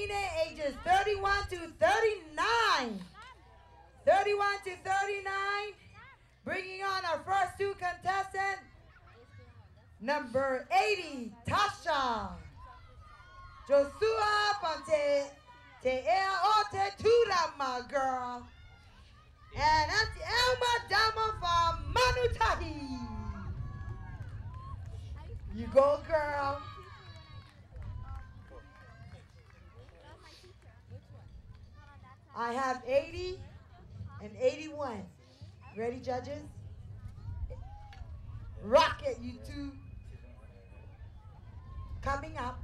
Wahine ages 31 to 39. 31 to 39. Bringing on our first two contestants. Number 80, Tasha. Joshua from Te Ea o Te Tura, my girl. And Auntie Alma Dama from Manutahi. You go, girl. I have 80 and 81. Ready, judges? Rock it, you two. Coming up.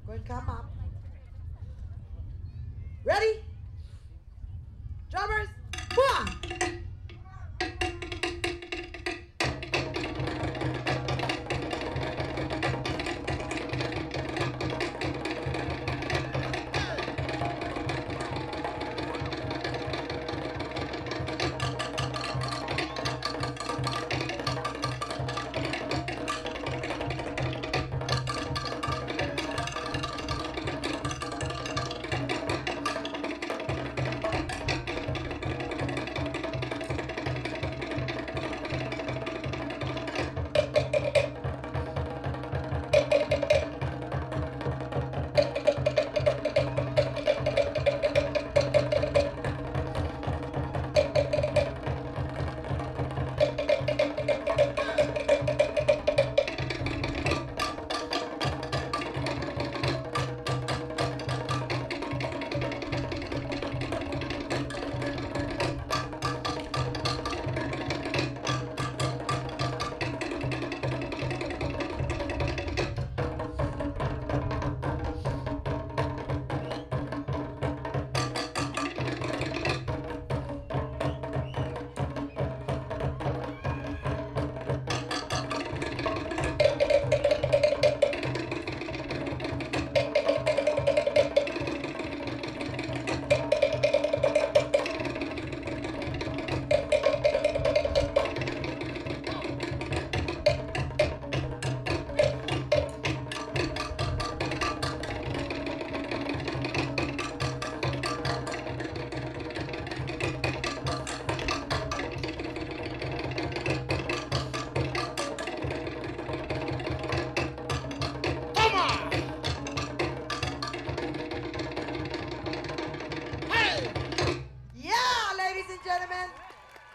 Going to come up. Ready? Drummers, one.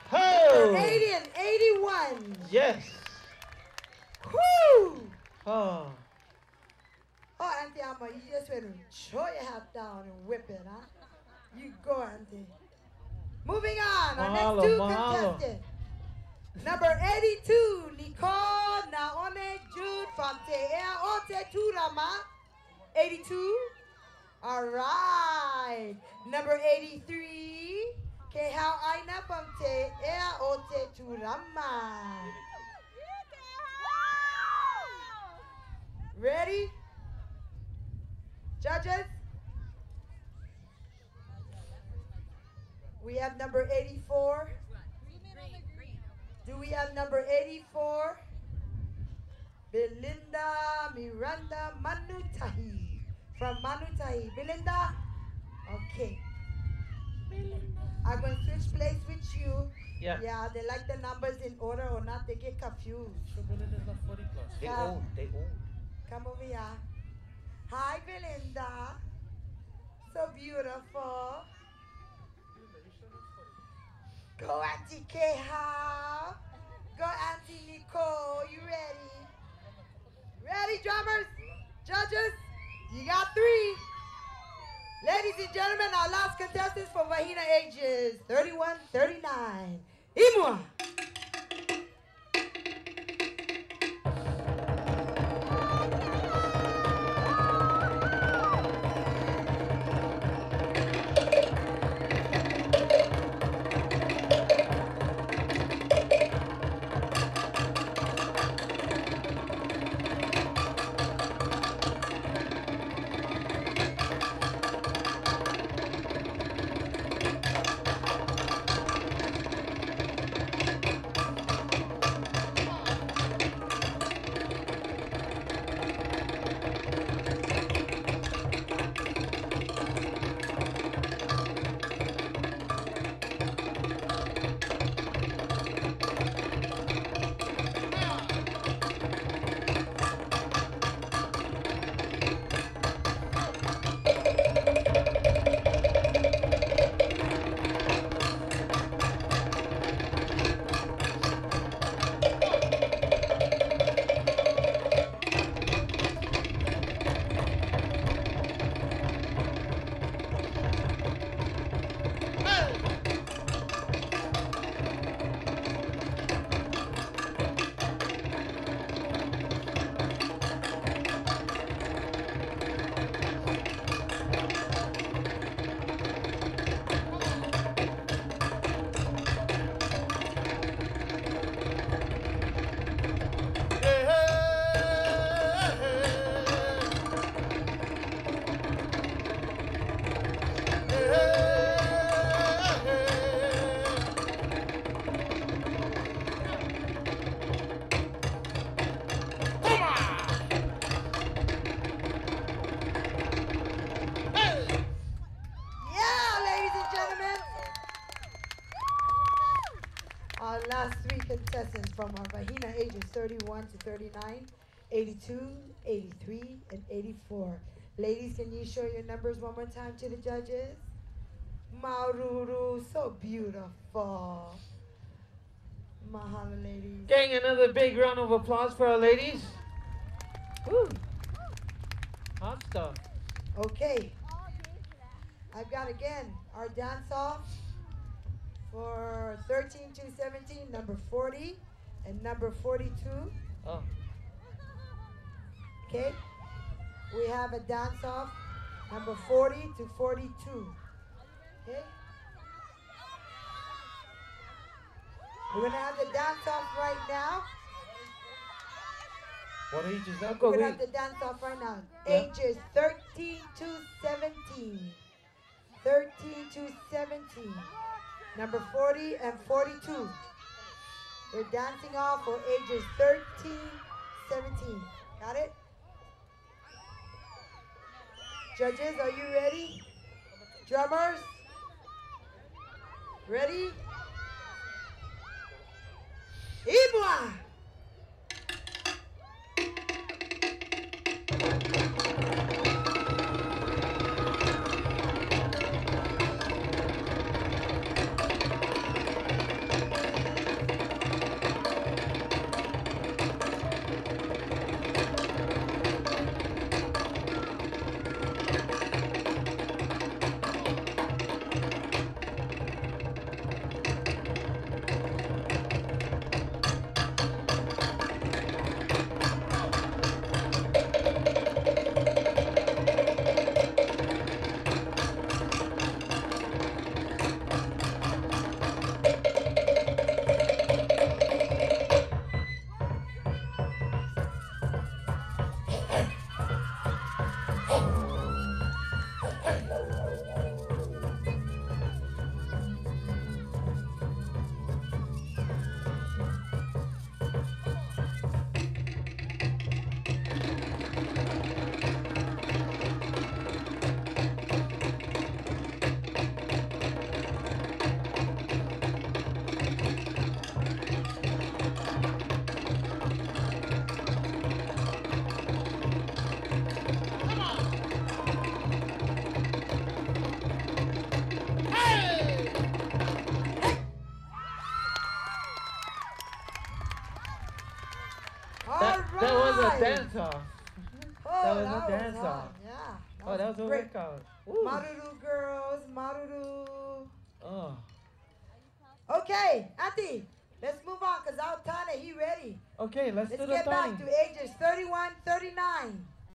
Oh. 80 and 81. Yes. Whoo! Oh. Oh, Auntie Alma, you just went and throw your hat down and whip it, huh? You go, Auntie. Moving on, our next two contestants. Number 82, Nicole Naone Jude from Te Ea o Te Turama. 82. All right. Number 83, Kehau Aina from Te Ea o Te Turama. Ready? Judges? We have number 84. Do we have number 84? Belinda Miranda Manutahi from Manutahi. Belinda? Okay. I'm going to switch place with you. Yeah. Yeah, they like the numbers in order or not, they get confused. So Belinda's not 40 plus. They old. They old. Come over here. Hi, Belinda. So beautiful. Go, Auntie Keha. Go, Auntie Nicole. You ready? Ready, drummers? Judges? You got 3. Ladies and gentlemen, our last contestants for Wahina ages 31, 39. Imua. Our last three contestants from our Vahina ages 31 to 39, 82, 83, and 84. Ladies, can you show your numbers one more time to the judges? Maururu, so beautiful. Mahalo, ladies. Gang, another big round of applause for our ladies. Woo. Hot stuff. Okay. I've got again our dance off for 13 to 17, number 40 and number 42. Oh. Okay. We have a dance off number 40 to 42. Okay. We're gonna have the dance off right now. What ages that? We're gonna have the dance off right now. Yeah. Ages 13 to 17. 13 to 17. Number 40 and 42. They're dancing off for ages 13, 17. Got it? Judges, are you ready? Drummers? Ready? Ibwa! That was a dance off. Oh, that was a dance off. Yeah. That was a great. workout. Maruru girls, Maruru. Oh. Okay, Auntie, let's move on because Altana, he ready. Okay, let's do the get back thing. to ages 31, 39.